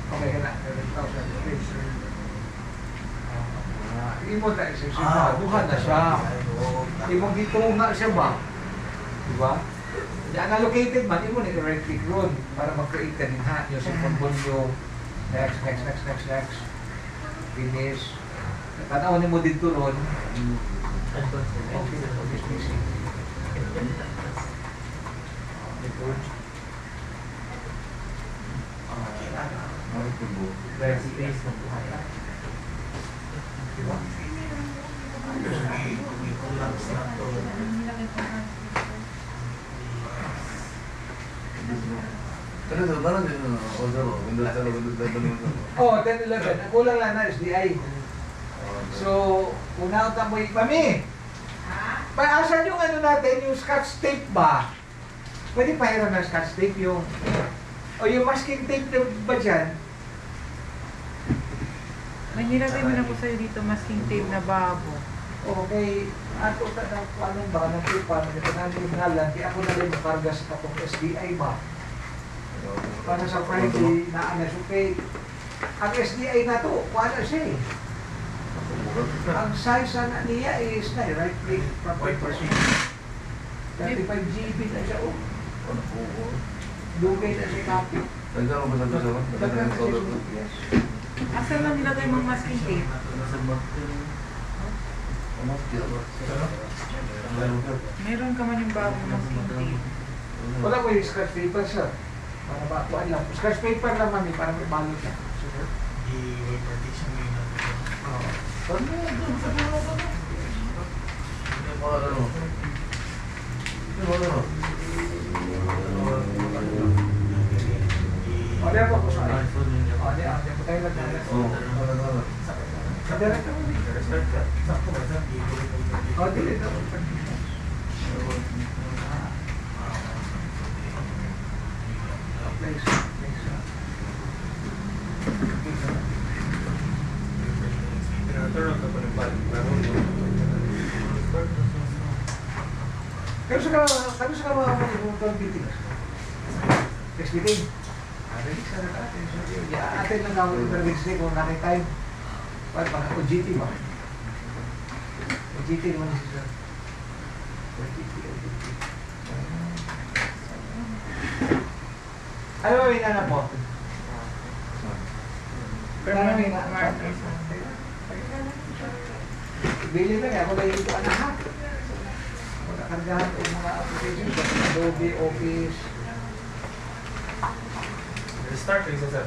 Okay ka na. 11,000 please. Imo na isa buhan na siya. Imong gitunga siya ba? Diba? Diyan allocated man, imo ni right click ron para mag-create ka din ha. Yung second volume. Next. Finish. Tanaw mo dito ron. Okay, busy. Oh, 10-11. Kulang lang na SDI. So, una mo ipami. Paasan yung ano natin, yung scotch tape ba? Pwede pahiram ng scotch tape yung... O yung masking tape ba dyan? May nilagay mo na po sa'yo dito masking tape na babo. Okay, ato ka na paano ba, nagpipan, nagpananin yung ngalan, kaya ako na rin makarga sa kapong SDI ba? Para sa Friday, naanas, okay. Ang SDI na to, paano siya eh? Ang size na niya is na, right click, proper person. 35 GB na siya, oh. Dugay na siya copy. Yes. Asan lang nilagay mong masking tape? Meron ka man yung bagong masking tape. Wala ko yung scratch paper, sir. Para ba, kuhaan lang. Scratch paper lang, mami, para may balot na. Sir? I-wall partition mo yun natin. O, di ako po sa akin. O, di ako. Di tayo nagdalas. Sa director mo, o, delete ako. Place. Pero sa mga meeting? Next meeting? Ready sa natin. Atin lang gawin yung next day kung nakin time. Para OGT ba? OGT naman si sir. Ano ba yung anak mo? Permanent marker. Bili na nga, ako lang yung anak ha. Kargahan ko mga applications, Adobe, Office. Restart ko isa sir.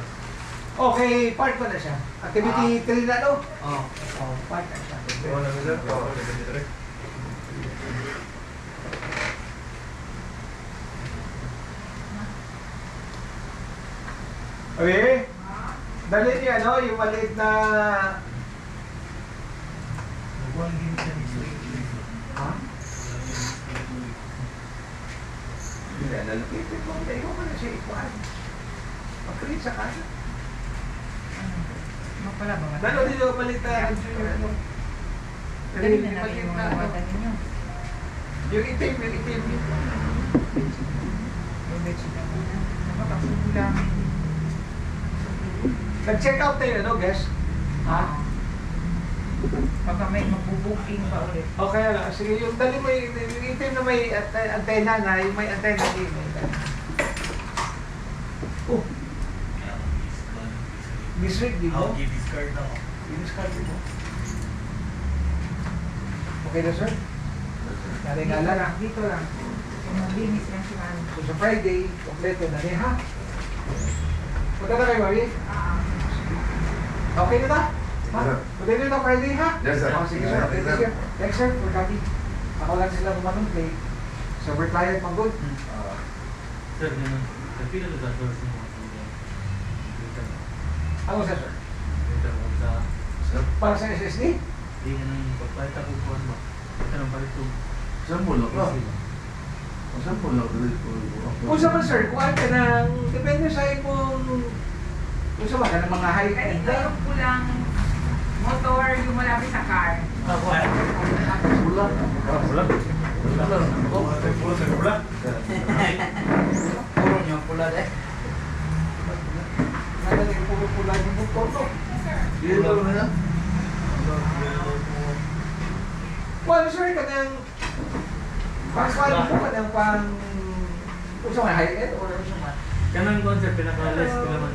Okay, part ko na siya. Activity 3 na, no? Oo. Oh, part na siya. Oo na sir. Oo, direct. Okay? Dali niyo, ano, yung maliit na... Ha? Hindi, nalapipin mo. Hindi, yung ka na siya ikuhan. Mag-create sa kanya. Mapala ba? Dalo dito, maliit na... ano, Dali na natin yung mga bata ninyo. Yung itim. Yung bedsheet na muna. Nakapagsulang. Nag-check out tayo, ano, guys? Ha? Baka may magbubuking pa ulit. Okay, sige, yung dali mo yung itim na may antena na, yung may antena din. Oh, misread din mo? Okay, discard na ako. I-discard din mo. Okay na, sir? Dito lang, dito lang. Yung maglinis lang si Mami. So, sa Friday, kompleto na niya, ha? Punta na kayo, Mami? Okay na ta? Ha? Punta na na Friday, ha? Yes, sir. Oh, sige, sir. Thanks, sir, for coming. Ako lang sila kumanong play. So, we're tired, manggod. Sir, ganun. Kapila na sa doors mo. Ano sa, sir? Ito, sa... Para sa SSD? Hindi nga nang pagpalit ako po ano. Ito nang palit ko. Saan mo lang ka? Saan mo lang Kung sa man, sir, kuhaan ka ng... Depende sa kung... Kung sa mga mga high-end. Ito yung pulang motor yung malapit sa car. Wala. Wala. Puro sa pula. Puro niyo pula, eh. Nagaling po puro pula yung motor, no? Yellow na yan. Well, sir, kanang pang-quality po kanang pang... Kung sa high-end o ano sa man? Kanang concept, pinaka-less ko naman.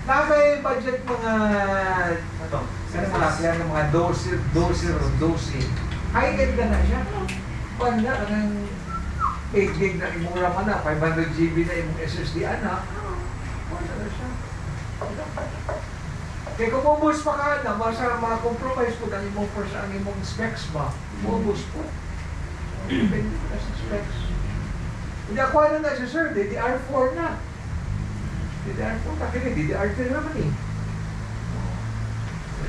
Nakakay budget mga... Ito. Ano mga kaya ng mga 12 o 12. High-end ka na siya. Pan na, kanang 8 gig na imura man na, 500 GB na imong SSD ana. Pan na siya. Kaya kung mabus pa ka na, masa ma-compromise po ang imong first ang imong specs ba? Mabus po. Depende po na sa specs. Hindi ako ano na siya sir, DDR4 na. DDR4 ka kaya, DDR3 naman eh.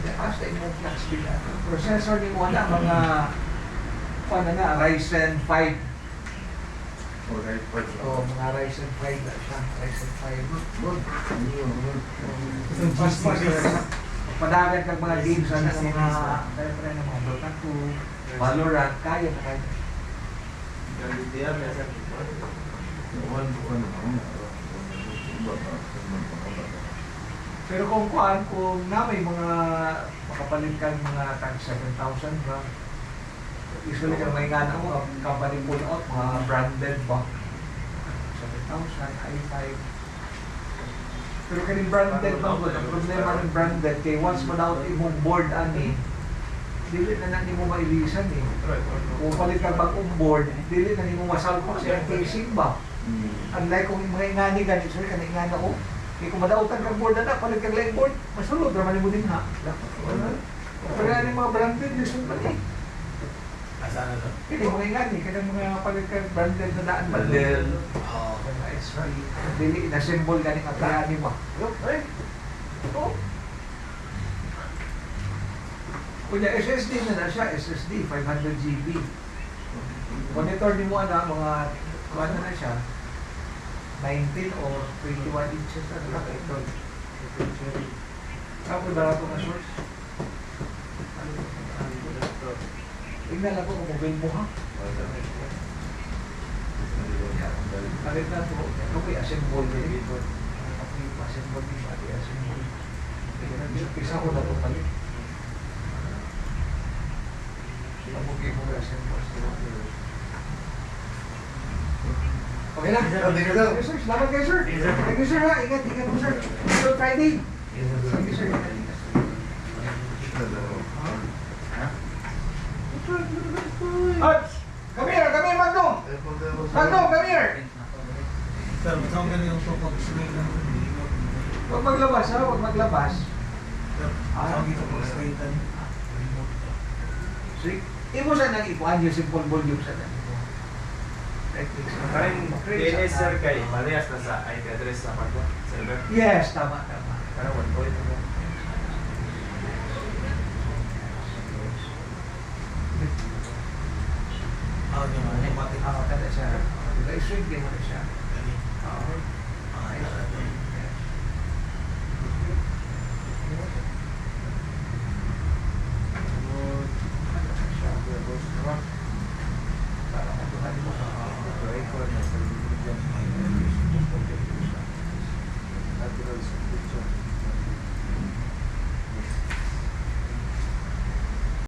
Basta imong clock speed na. Processor ni mo na mga paano na, Ryzen 5. Okay, first. O, mga Ryzen 5 na siya. Ryzen 5. Good. Mas padagan kang mga games na ng mga kaya ng mga Dota 2, Valorant, kaya na kaya. Pero kung na may mga makapalit kang mga tag 7,000 ba? Usually kang may gana mo, company pull out, mga branded ba? 7,000, i5. Pero kaning branded ba po, ang problema ng branded, kay once mo daw imong board ani, dili na na mo mailisan eh. Kung palit ka bagong board, dili na mo masalpak siya ang casing ba? Unlike kung mga ingani ganit, sorry, kanang ingani ako, kaya kung madautan kang board na, palit kang line board, masulod, raman mo din ha. Pero yan yung mga branded, listen pa eh. Asana to? Kaya mga ingani, kaya mga palit kang branded na daan ba? Bandel. Oo, kaya extra, dili, na-symbol ka ng atayani ba? Look, eh, ito. Kunya, SSD na siya, SSD, 500 GB. Monitor ni mo mga ano na siya, 19 or 21 inches na lang ito. Ako barato na source. Tingnan lang po kung mobile mo ha. Palit na po. Ito po yung assemble din. Ito po yung assemble din. Pati assemble. Isa ko na ito palit. Pag-okay mo yung assemble. Okay lang. Thank you, sir. Yes, sir. Salamat kayo, sir. Thank you, sir. Ha? Ingat po, sir. Till Friday. Thank you, sir. Ops! Come here, Magno! Magno, come here! Sir, masama ka yung pag-swing ng Huwag maglabas, ha? Huwag maglabas. Masama kita pag-swingan. Sige. Imo sa nang ipuan yung simple volume sa nang. Parang DNS sir kay Malias na sa IP address sa pagko. Server. Yes, tama, tama. Parang 1 point na. Automatic. Kada siya. I-swing din mo na siya. Oo.